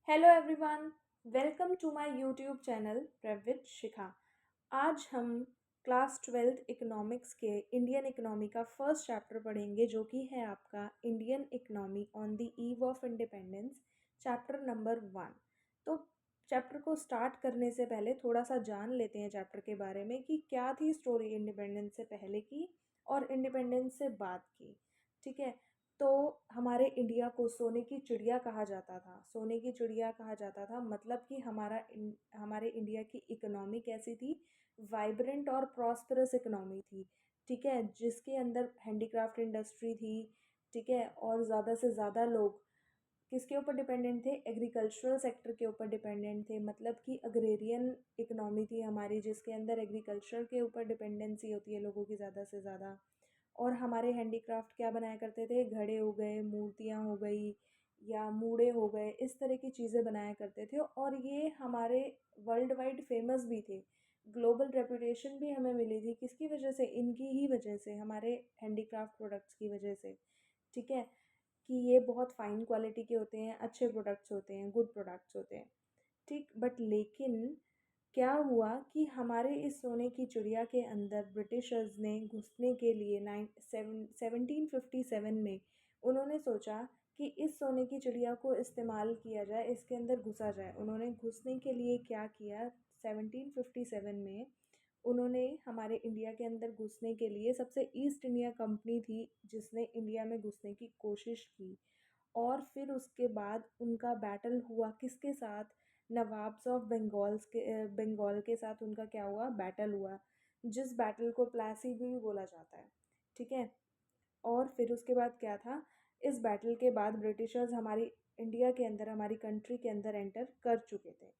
Hello everyone, welcome to my YouTube channel Pravit Shikha. आज हम class 12th economics के Indian economy का फर्स्ट चैप्टर पढ़ेंगे जो कि है आपका Indian economy on the eve of independence, chapter number 1। तो चैप्टर को स्टार्ट करने से पहले थोड़ा सा जान लेते हैं चैप्टर के बारे में कि क्या थी स्टोरी इंडिपेंडेंस से पहले की और इंडिपेंडेंस से बाद की। ठीक है। तो हमारे इंडिया को सोने की चिड़िया कहा जाता था। सोने की चिड़िया कहा जाता था मतलब कि हमारे इंडिया की इकोनॉमी कैसी थी? वाइब्रेंट और प्रॉस्परस इकोनॉमी थी। ठीक है, जिसके अंदर हैंडीक्राफ्ट इंडस्ट्री थी। ठीक है, और ज़्यादा से ज़्यादा लोग किसके ऊपर डिपेंडेंट थे? एग्रीकल्चरल सेक्टर के ऊपर डिपेंडेंट थे। मतलब कि अग्रेरियन इकोनॉमी थी हमारी, जिसके अंदर एग्रीकल्चर के ऊपर डिपेंडेंसी होती है लोगों की ज़्यादा से ज़्यादा। और हमारे हैंडीक्राफ्ट क्या बनाया करते थे? घड़े हो गए, मूर्तियाँ हो गई या मूड़े हो गए, इस तरह की चीज़ें बनाया करते थे। और ये हमारे वर्ल्ड वाइड फेमस भी थे। ग्लोबल रेपुटेशन भी हमें मिली थी किसकी वजह से? इनकी ही वजह से, हमारे हैंडीक्राफ्ट प्रोडक्ट्स की वजह से। ठीक है, कि ये बहुत फ़ाइन क्वालिटी के होते हैं, अच्छे प्रोडक्ट्स होते हैं, गुड प्रोडक्ट्स होते हैं। ठीक, बट लेकिन क्या हुआ कि हमारे इस सोने की चिड़िया के अंदर ब्रिटिशर्स ने घुसने के लिए 1757 में उन्होंने सोचा कि इस सोने की चिड़िया को इस्तेमाल किया जाए, इसके अंदर घुसा जाए। उन्होंने घुसने के लिए क्या किया? 1757 में उन्होंने हमारे इंडिया के अंदर घुसने के लिए, सबसे ईस्ट इंडिया कंपनी थी जिसने इंडिया में घुसने की कोशिश की। और फिर उसके बाद उनका बैटल हुआ किसके साथ? नवाब्स ऑफ बंगाल के साथ उनका क्या हुआ? बैटल हुआ, जिस बैटल को प्लासी भी बोला जाता है। ठीक है। और फिर उसके बाद क्या था? इस बैटल के बाद ब्रिटिशर्स हमारी इंडिया के अंदर, हमारी कंट्री के अंदर एंटर कर चुके थे।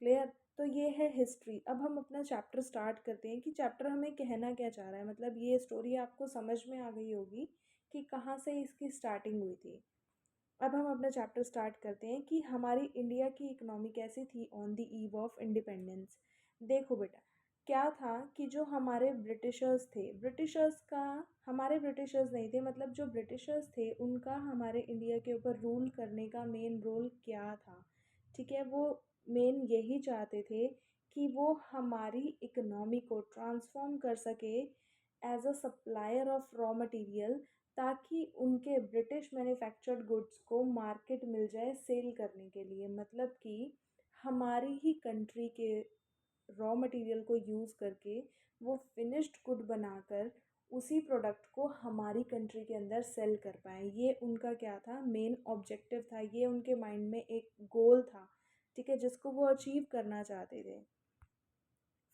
क्लियर? तो ये है हिस्ट्री। अब हम अपना चैप्टर स्टार्ट करते हैं कि चैप्टर हमें कहना क्या चाह रहा है। मतलब ये स्टोरी आपको समझ में आ गई होगी कि कहाँ से इसकी स्टार्टिंग हुई थी। अब हम अपना चैप्टर स्टार्ट करते हैं कि हमारी इंडिया की इकोनॉमी कैसी थी on the eve of independence. देखो बेटा, क्या था कि जो हमारे ब्रिटिशर्स थे, ब्रिटिशर्स का, हमारे ब्रिटिशर्स नहीं थे, मतलब जो ब्रिटिशर्स थे उनका हमारे इंडिया के ऊपर रूल करने का मेन रोल क्या था? ठीक है, वो मेन यही चाहते थे कि वो हमारी इकोनॉमी को ट्रांसफॉर्म कर सके as a supplier of raw material, ताकि उनके ब्रिटिश मैन्युफैक्चर्ड गुड्स को मार्केट मिल जाए सेल करने के लिए। मतलब कि हमारी ही कंट्री के रॉ मटेरियल को यूज़ करके वो फिनिश्ड गुड बनाकर उसी प्रोडक्ट को हमारी कंट्री के अंदर सेल कर पाएँ। ये उनका क्या था? मेन ऑब्जेक्टिव था। ये उनके माइंड में एक गोल था। ठीक है, जिसको वो अचीव करना चाहते थे।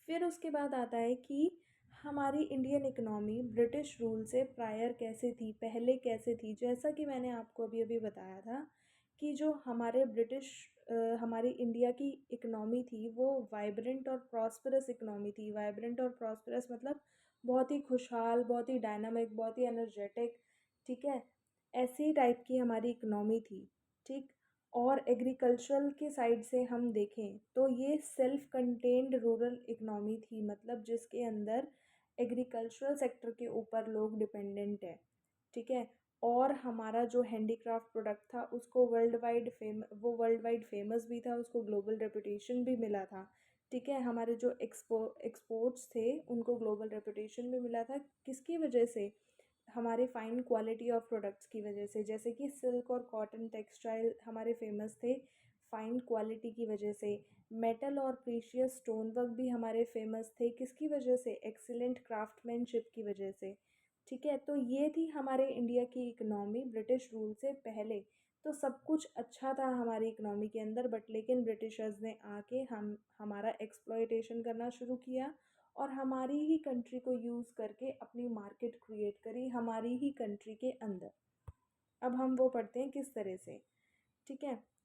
फिर उसके बाद आता है कि हमारी इंडियन इकोनॉमी ब्रिटिश रूल से प्रायर कैसे थी, पहले कैसे थी। जैसा कि मैंने आपको अभी अभी बताया था कि जो हमारी इंडिया की इकोनॉमी थी वो वाइब्रेंट और प्रॉस्परस इकोनॉमी थी। वाइब्रेंट और प्रॉस्परस मतलब बहुत ही खुशहाल, बहुत ही डायनामिक, बहुत ही एनर्जेटिक। ठीक है, ऐसी टाइप की हमारी इकोनॉमी थी। ठीक। और एग्रीकल्चरल के साइड से हम देखें तो ये सेल्फ कंटेन्ड रूरल इकनॉमी थी, मतलब जिसके अंदर एग्रीकल्चरल सेक्टर के ऊपर लोग डिपेंडेंट है। ठीक है। और हमारा जो हैंडीक्राफ्ट प्रोडक्ट था उसको वर्ल्ड वाइड फेमस भी था, उसको ग्लोबल रेपुटेशन भी मिला था। ठीक है, हमारे जो एक्सपोर्ट्स थे उनको ग्लोबल रेपुटेशन भी मिला था। किसकी वजह से? हमारे फ़ाइन क्वालिटी ऑफ प्रोडक्ट्स की वजह से। जैसे कि सिल्क और कॉटन टेक्सटाइल हमारे फेमस थे फ़ाइन क्वालिटी की वजह से। मेटल और प्रीशियस स्टोन वर्क भी हमारे फेमस थे किसकी वजह से? एक्सीलेंट क्राफ्टमैनशिप की वजह से। ठीक है, तो ये थी हमारे इंडिया की इकनॉमी ब्रिटिश रूल से पहले। तो सब कुछ अच्छा था हमारी इकनॉमी के अंदर, बट लेकिन ब्रिटिशर्स ने आके हमारा एक्सप्लॉयटेशन करना शुरू किया और हमारी ही कंट्री को यूज़ करके अपनी मार्केट क्रिएट करी हमारी ही कंट्री के अंदर। अब हम वो पढ़ते हैं किस तरह से। ठीक है।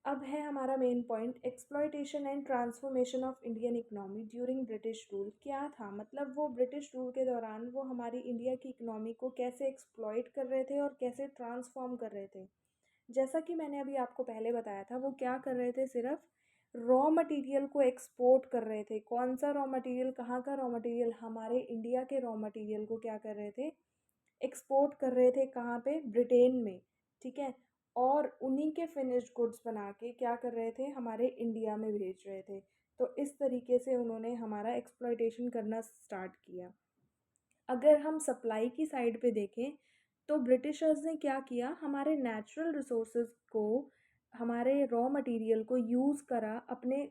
अब है हमारा main point, exploitation and transformation of Indian economy during British rule. क्या था? मतलब वो ब्रिटिश रूल के दौरान वो हमारी इंडिया की इकोनॉमी को कैसे एक्सप्लॉयट कर रहे थे और कैसे ट्रांसफॉर्म कर रहे थे। जैसा कि मैंने अभी आपको पहले बताया था, वो क्या कर रहे थे? सिर्फ रॉ मटेरियल को एक्सपोर्ट कर रहे थे। कौन सा रॉ मटेरियल? कहाँ का रॉ मटेरियल? हमारे इंडिया के रॉ मटेरियल को क्या कर रहे थे? एक्सपोर्ट कर रहे थे। कहाँ पे? ब्रिटेन में। ठीक है। और उन्हीं के फिनिश्ड गुड्स बना के क्या कर रहे थे, हमारे इंडिया में भेज रहे थे। तो इस तरीके से उन्होंने हमारा एक्सप्लॉयटेशन करना स्टार्ट किया। अगर हम सप्लाई की साइड पे देखें तो ब्रिटिशर्स ने क्या किया, हमारे नेचुरल रिसोर्सेज को, हमारे रॉ मटेरियल को यूज़ करा अपने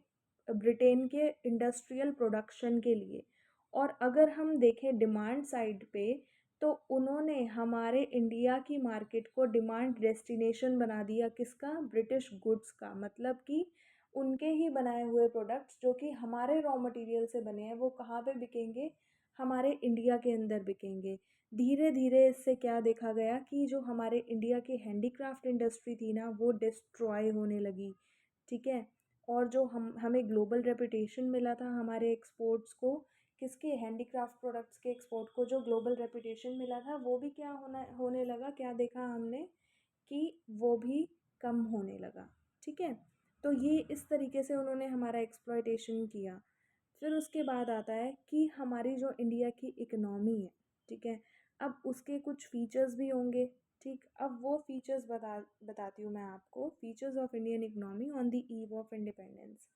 ब्रिटेन के इंडस्ट्रियल प्रोडक्शन के लिए। और अगर हम देखें डिमांड साइड पे, तो उन्होंने हमारे इंडिया की मार्केट को डिमांड डेस्टिनेशन बना दिया, किसका, ब्रिटिश गुड्स का। मतलब कि उनके ही बनाए हुए प्रोडक्ट्स जो कि हमारे रॉ मटेरियल से बने हैं, वो कहाँ पे बिकेंगे, हमारे इंडिया के अंदर बिकेंगे। धीरे धीरे इससे क्या देखा गया कि जो हमारे इंडिया की हैंडीक्राफ्ट इंडस्ट्री थी ना, वो डिस्ट्रॉय होने लगी। ठीक है। और जो हमें ग्लोबल रेपुटेशन मिला था हमारे एक्सपोर्ट्स को, किसके, हैंडीक्राफ्ट प्रोडक्ट्स के एक्सपोर्ट को जो ग्लोबल रेपुटेशन मिला था, वो भी क्या होने लगा, क्या देखा हमने कि वो भी कम होने लगा। ठीक है। तो ये इस तरीके से उन्होंने हमारा एक्सप्लॉयटेशन किया। फिर उसके बाद आता है कि हमारी जो इंडिया की इकोनॉमी है, ठीक है, अब उसके कुछ फीचर्स भी होंगे। ठीक, अब वो फीचर्स बताती हूँ मैं आपको। Features of Indian economy on the eve of independence.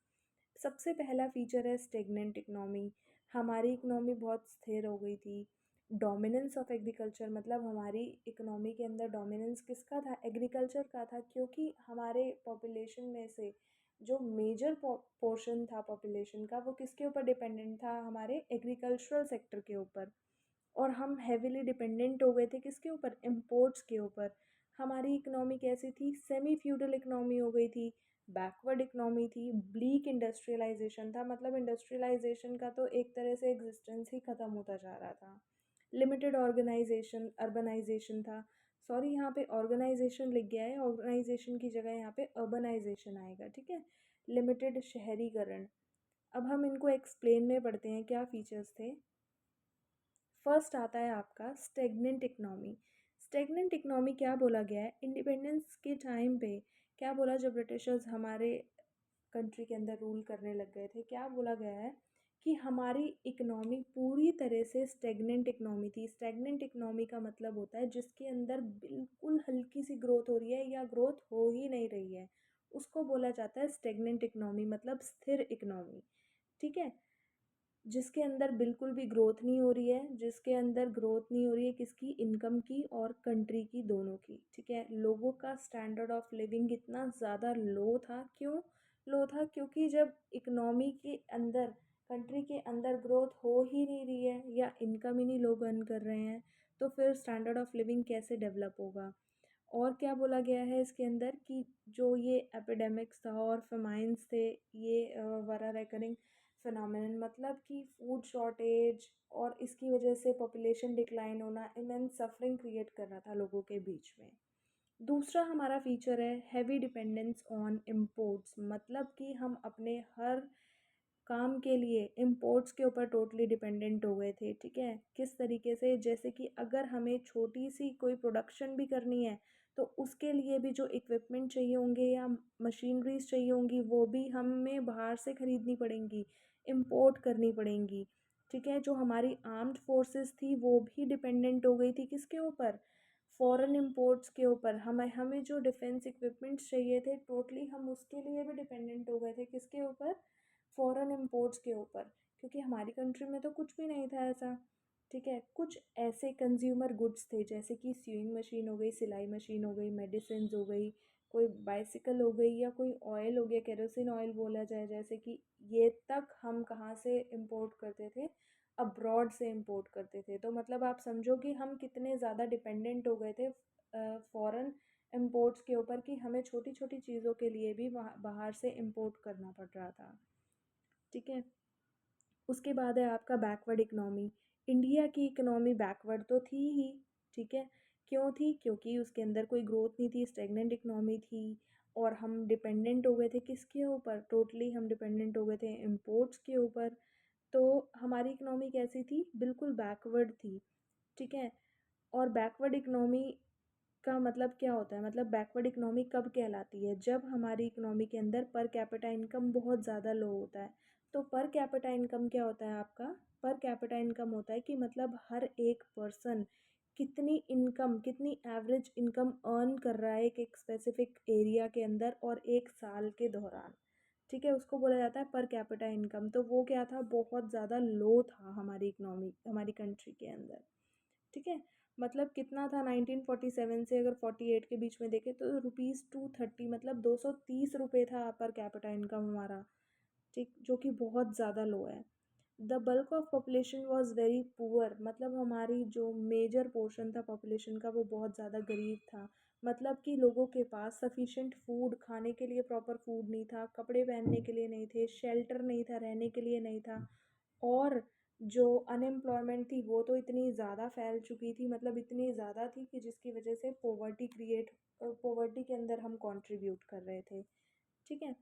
सबसे पहला फीचर है स्टेगनेंट इकोनॉमी। हमारी इकोनॉमी बहुत स्थिर हो गई थी। डोमिनेंस ऑफ एग्रीकल्चर, मतलब हमारी इकोनॉमी के अंदर डोमिनेंस किसका था, एग्रीकल्चर का था। क्योंकि हमारे पॉपुलेशन में से जो मेजर पोर्शन था पॉपुलेशन का, वो किसके ऊपर डिपेंडेंट था, हमारे एग्रीकल्चरल सेक्टर के ऊपर। और हम हेविली डिपेंडेंट हो गए थे किसके ऊपर, इम्पोर्ट्स के ऊपर। हमारी इकोनॉमी कैसी थी, सेमी फ्यूडल इकोनॉमी हो गई थी, बैकवर्ड इकोनॉमी थी, ब्लीक इंडस्ट्रियलाइजेशन था। मतलब इंडस्ट्रियलाइजेशन का तो एक तरह से एग्जिस्टेंस ही ख़त्म होता जा रहा था। लिमिटेड ऑर्गेनाइजेशन, अर्बनाइजेशन था। सॉरी, यहाँ पे ऑर्गेनाइजेशन लिख गया है, ऑर्गेनाइजेशन की जगह यहाँ पे अर्बनाइजेशन आएगा। ठीक है। लिमिटेड शहरीकरण। अब हम इनको एक्सप्लेन में पढ़ते हैं क्या फीचर्स थे। फर्स्ट आता है आपका स्टेगनेंट इकनॉमी। स्टेगनेंट इकनॉमी क्या बोला गया है, इंडिपेंडेंस के टाइम पे क्या बोला, जब ब्रिटिशर्स हमारे कंट्री के अंदर रूल करने लग गए थे, क्या बोला गया है कि हमारी इकनॉमी पूरी तरह से स्टेगनेंट इकनॉमी थी। स्टेगनेंट इकनॉमी का मतलब होता है जिसके अंदर बिल्कुल हल्की सी ग्रोथ हो रही है या ग्रोथ हो ही नहीं रही है, उसको बोला जाता है स्टेगनेंट इकनॉमी, मतलब स्थिर इकनॉमी। ठीक है। जिसके अंदर बिल्कुल भी ग्रोथ नहीं हो रही है, जिसके अंदर ग्रोथ नहीं हो रही है किसकी, इनकम की और कंट्री की, दोनों की। ठीक है। लोगों का स्टैंडर्ड ऑफ लिविंग इतना ज़्यादा लो था। क्यों लो था, क्योंकि जब इकोनॉमी के अंदर, कंट्री के अंदर ग्रोथ हो ही नहीं रही है या इनकम ही नहीं लोग अर्न कर रहे हैं, तो फिर स्टैंडर्ड ऑफ लिविंग कैसे डेवलप होगा। और क्या बोला गया है इसके अंदर कि जो ये एपिडेमिक्स था और फेमाइंस थे, ये वरा रेकरिंग फिनोमिनन, मतलब कि फूड शॉर्टेज और इसकी वजह से पॉपुलेशन डिक्लाइन होना इमेंस सफरिंग क्रिएट कर रहा था लोगों के बीच में। दूसरा हमारा फीचर है हैवी डिपेंडेंस ऑन इम्पोर्ट्स। मतलब कि हम अपने हर काम के लिए इम्पोर्ट्स के ऊपर टोटली डिपेंडेंट हो गए थे। ठीक है। किस तरीके से, जैसे कि अगर हमें छोटी सी कोई प्रोडक्शन भी करनी है, तो उसके लिए भी जो इक्विपमेंट चाहिए होंगे या मशीनरीज चाहिए होंगी, वो भी हमें बाहर से ख़रीदनी पड़ेंगी, इम्पोर्ट करनी पड़ेंगी। ठीक है। जो हमारी आर्म्ड फोर्सेस थी वो भी डिपेंडेंट हो गई थी किसके ऊपर, फॉरेन इम्पोर्ट्स के ऊपर। हमें हमें जो डिफेंस इक्विपमेंट्स चाहिए थे, टोटली हम उसके लिए भी डिपेंडेंट हो गए थे किसके ऊपर, फॉरेन इम्पोर्ट्स के ऊपर। क्योंकि हमारी कंट्री में तो कुछ भी नहीं था ऐसा। ठीक है। कुछ ऐसे कंज्यूमर गुड्स थे जैसे कि स्यूइंग मशीन हो गई, सिलाई मशीन हो गई, मेडिसिन हो गई, कोई बाइसिकल हो गई, या कोई ऑयल हो गया, केरोसिन ऑयल बोला जाए जैसे कि, ये तक हम कहाँ से इंपोर्ट करते थे, अब्रॉड से इंपोर्ट करते थे। तो मतलब आप समझो कि हम कितने ज़्यादा डिपेंडेंट हो गए थे फॉरेन इम्पोर्ट्स के ऊपर, कि हमें छोटी छोटी चीज़ों के लिए भी बाहर से इंपोर्ट करना पड़ रहा था। ठीक है। उसके बाद है आपका बैकवर्ड इकनॉमी। इंडिया की इकनॉमी बैकवर्ड तो थी ही। ठीक है। क्यों थी, क्योंकि उसके अंदर कोई ग्रोथ नहीं थी, स्टेगनेंट इकनॉमी थी। और हम डिपेंडेंट हो गए थे किसके ऊपर, टोटली हम डिपेंडेंट हो गए थे इम्पोर्ट्स के ऊपर। तो हमारी इकनॉमी कैसी थी, बिल्कुल बैकवर्ड थी। ठीक है। और बैकवर्ड इकनॉमी का मतलब क्या होता है, मतलब बैकवर्ड इकनॉमी कब कहलाती है, जब हमारी इकनॉमी के अंदर पर कैपिटा इनकम बहुत ज़्यादा लो होता है। तो पर कैपिटा इनकम क्या होता है आपका, पर कैपिटा इनकम होता है कि मतलब हर एक पर्सन कितनी एवरेज इनकम अर्न कर रहा है एक स्पेसिफिक एरिया के अंदर और एक साल के दौरान, ठीक है, उसको बोला जाता है पर कैपिटा इनकम। तो वो क्या था, बहुत ज़्यादा लो था हमारी इकोनॉमी, हमारी कंट्री के अंदर, ठीक है। मतलब कितना था 1947 से अगर 48 के बीच में देखें तो ₹230, मतलब 230 था पर कैपिटा इनकम हमारा, ठीक, जो कि बहुत ज़्यादा लो है। The bulk of population was very poor, मतलब हमारी जो मेजर पोर्शन था पॉपुलेशन का वो बहुत ज़्यादा गरीब था। मतलब कि लोगों के पास सफिशेंट फूड, खाने के लिए प्रॉपर फूड नहीं था, कपड़े पहनने के लिए नहीं थे, शेल्टर नहीं था, रहने के लिए नहीं था। और जो अनएम्प्लॉयमेंट थी वो तो इतनी ज़्यादा फैल चुकी थी, मतलब इतनी ज़्यादा थी कि जिसकी वजह से पॉवर्टी के अंदर हम कंट्रीब्यूट कर रहे थे, ठीक है।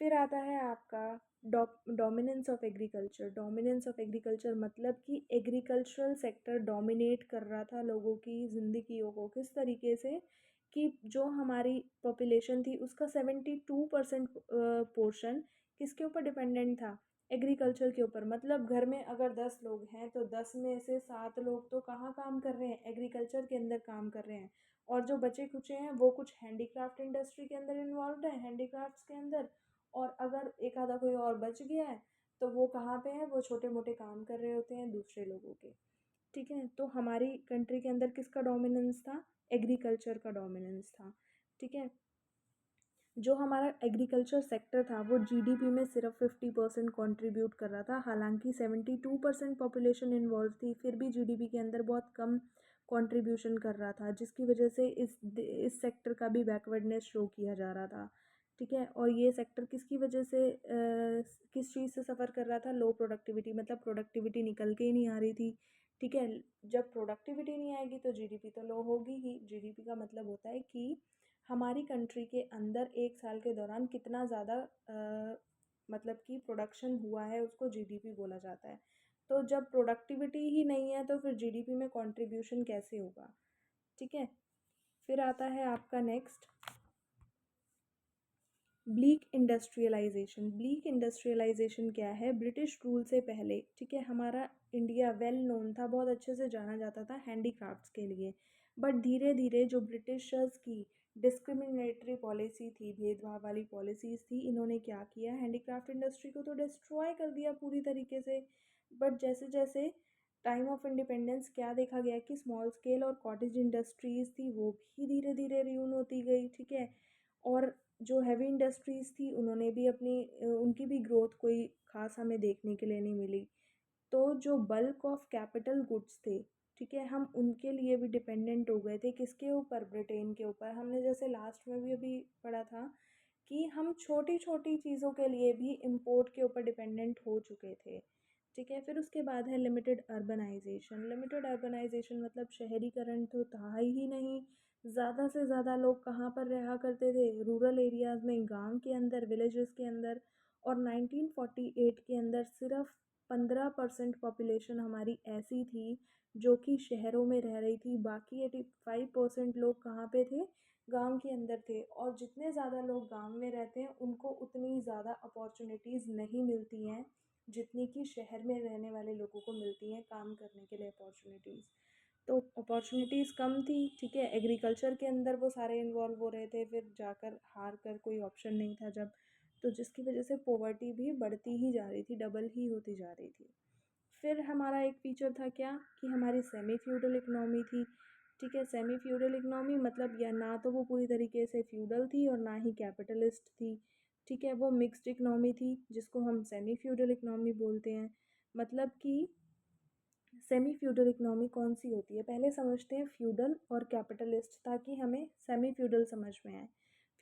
फिर आता है आपका dominance of agriculture. Dominance of agriculture मतलब कि एग्रीकल्चरल सेक्टर डोमिनेट कर रहा था लोगों की ज़िंदगियों को, किस तरीके से कि जो हमारी पॉपुलेशन थी उसका 72% पोर्शन किसके ऊपर डिपेंडेंट था, एग्रीकल्चर के ऊपर। मतलब घर में अगर 10 लोग हैं तो 10 में से 7 लोग तो कहाँ काम कर रहे हैं, एग्रीकल्चर के अंदर काम कर रहे हैं। और जो बचे खुचे हैं वो कुछ हैंडीक्राफ्ट इंडस्ट्री के अंदर इन्वॉल्व है, हैंडीक्राफ्ट्स के अंदर। और अगर एक आधा कोई और बच गया है तो वो कहाँ पे है, वो छोटे मोटे काम कर रहे होते हैं दूसरे लोगों के, ठीक है। तो हमारी कंट्री के अंदर किसका डोमिनेंस था, एग्रीकल्चर का डोमिनेंस था, ठीक है। जो हमारा एग्रीकल्चर सेक्टर था वो जीडीपी में सिर्फ 50% कॉन्ट्रीब्यूट कर रहा था, हालांकि 72% पॉपुलेशन इन्वॉल्व थी, फिर भी जीडीपी के अंदर बहुत कम कंट्रीब्यूशन कर रहा था, जिसकी वजह से इस सेक्टर का भी बैकवर्डनेस शो किया जा रहा था, ठीक है। और ये सेक्टर किसकी वजह से किस चीज़ से सफ़र कर रहा था, लो प्रोडक्टिविटी, मतलब प्रोडक्टिविटी निकल के ही नहीं आ रही थी, ठीक है। जब प्रोडक्टिविटी नहीं आएगी तो जीडीपी तो लो होगी ही। जीडीपी का मतलब होता है कि हमारी कंट्री के अंदर एक साल के दौरान कितना ज़्यादा मतलब कि प्रोडक्शन हुआ है उसको जीडीपी बोला जाता है। तो जब प्रोडक्टिविटी ही नहीं है तो फिर जीडीपी में कंट्रीब्यूशन कैसे होगा, ठीक है। फिर आता है आपका next, bleak industrialisation. Bleak industrialisation क्या है, ब्रिटिश रूल से पहले, ठीक है, हमारा इंडिया वेल नोन था, बहुत अच्छे से जाना जाता था हैंडीक्राफ्ट्स के लिए। बट धीरे धीरे जो ब्रिटिशर्स की डिस्क्रिमिनेटरी पॉलिसी थी, भेदभाव वाली पॉलिसीज़ थी, इन्होंने क्या किया, हैंडीक्राफ्ट इंडस्ट्री को तो डिस्ट्रॉय कर दिया पूरी तरीके से। बट जैसे जैसे टाइम ऑफ इंडिपेंडेंस क्या देखा गया कि स्मॉल स्केल और कॉटेज इंडस्ट्रीज़ थी वो भी धीरे धीरे रियून होती गई, ठीक है। और जो हैवी इंडस्ट्रीज़ थी उन्होंने भी उनकी भी ग्रोथ कोई ख़ास हमें देखने के लिए नहीं मिली। तो जो बल्क ऑफ कैपिटल गुड्स थे, ठीक है, हम उनके लिए भी डिपेंडेंट हो गए थे, किसके ऊपर, ब्रिटेन के ऊपर। हमने जैसे लास्ट में भी अभी पढ़ा था कि हम छोटी छोटी चीज़ों के लिए भी इम्पोर्ट के ऊपर डिपेंडेंट हो चुके थे, ठीक है। फिर उसके बाद है लिमिटेड अर्बनाइजेशन। लिमिटेड अर्बनाइजेशन मतलब शहरीकरण तो था ही नहीं। ज़्यादा से ज़्यादा लोग कहाँ पर रहा करते थे, रूरल एरियाज़ में, गांव के अंदर, विलेजेस के अंदर। और 1948 के अंदर सिर्फ 15% पॉपुलेशन हमारी ऐसी थी जो कि शहरों में रह रही थी, बाकी 85% लोग कहाँ पे थे, गांव के अंदर थे। और जितने ज़्यादा लोग गांव में रहते हैं उनको उतनी ज़्यादा अपॉर्चुनिटीज़ नहीं मिलती हैं जितनी कि शहर में रहने वाले लोगों को मिलती हैं काम करने के लिए अपॉर्चुनिटीज़। तो अपॉर्चुनिटीज़ कम थी, ठीक है। एग्रीकल्चर के अंदर वो सारे इन्वॉल्व हो रहे थे, फिर जाकर हार कर कोई ऑप्शन नहीं था जब, तो जिसकी वजह से पॉवर्टी भी बढ़ती ही जा रही थी, डबल ही होती जा रही थी। फिर हमारा एक फीचर था क्या कि हमारी सेमी फ्यूडल इकनॉमी थी, ठीक है। सेमी फ्यूडल इकनॉमी मतलब या ना तो वो पूरी तरीके से फ्यूडल थी और ना ही कैपिटलिस्ट थी, ठीक है। वो मिक्स्ड इकनॉमी थी जिसको हम सेमी फ्यूडल इकनॉमी बोलते हैं। मतलब कि सेमी फ्यूडल इकनॉमी कौन सी होती है, पहले समझते हैं फ्यूडल और कैपिटलिस्ट ताकि हमें सेमी फ्यूडल समझ में आए।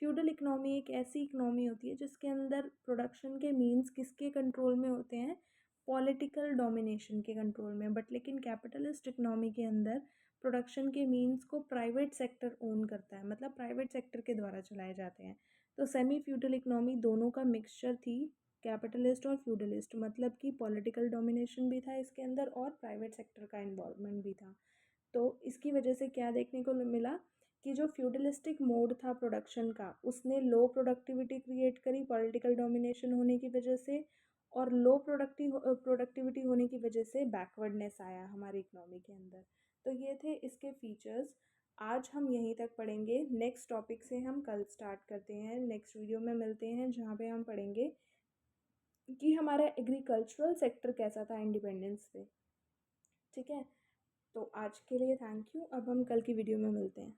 फ्यूडल इकनॉमी एक ऐसी इकनॉमी होती है जिसके अंदर प्रोडक्शन के मीन्स किसके कंट्रोल में होते हैं, पॉलिटिकल डोमिनेशन के कंट्रोल में। बट लेकिन कैपिटलिस्ट इकनॉमी के अंदर प्रोडक्शन के मीन्स को प्राइवेट सेक्टर ओन करता है, मतलब प्राइवेट सेक्टर के द्वारा चलाए जाते हैं। तो सेमी फ्यूडल इकनॉमी दोनों का मिक्सचर थी, कैपिटलिस्ट और फ्यूडलिस्ट, मतलब कि पॉलिटिकल डोमिनेशन भी था इसके अंदर और प्राइवेट सेक्टर का इन्वॉल्वमेंट भी था। तो इसकी वजह से क्या देखने को मिला कि जो फ्यूडलिस्टिक मोड था प्रोडक्शन का उसने लो प्रोडक्टिविटी क्रिएट करी पॉलिटिकल डोमिनेशन होने की वजह से, और लो प्रोडक्टिविटी होने की वजह से बैकवर्डनेस आया हमारी इकोनॉमी के अंदर। तो ये थे इसके फीचर्स। आज हम यहीं तक पढ़ेंगे, नेक्स्ट टॉपिक से हम कल स्टार्ट करते हैं। नेक्स्ट वीडियो में मिलते हैं जहाँ पे हम पढ़ेंगे कि हमारा एग्रीकल्चरल सेक्टर कैसा था इंडिपेंडेंस पे। ठीक है, तो आज के लिए थैंक यू। अब हम कल की वीडियो में मिलते हैं।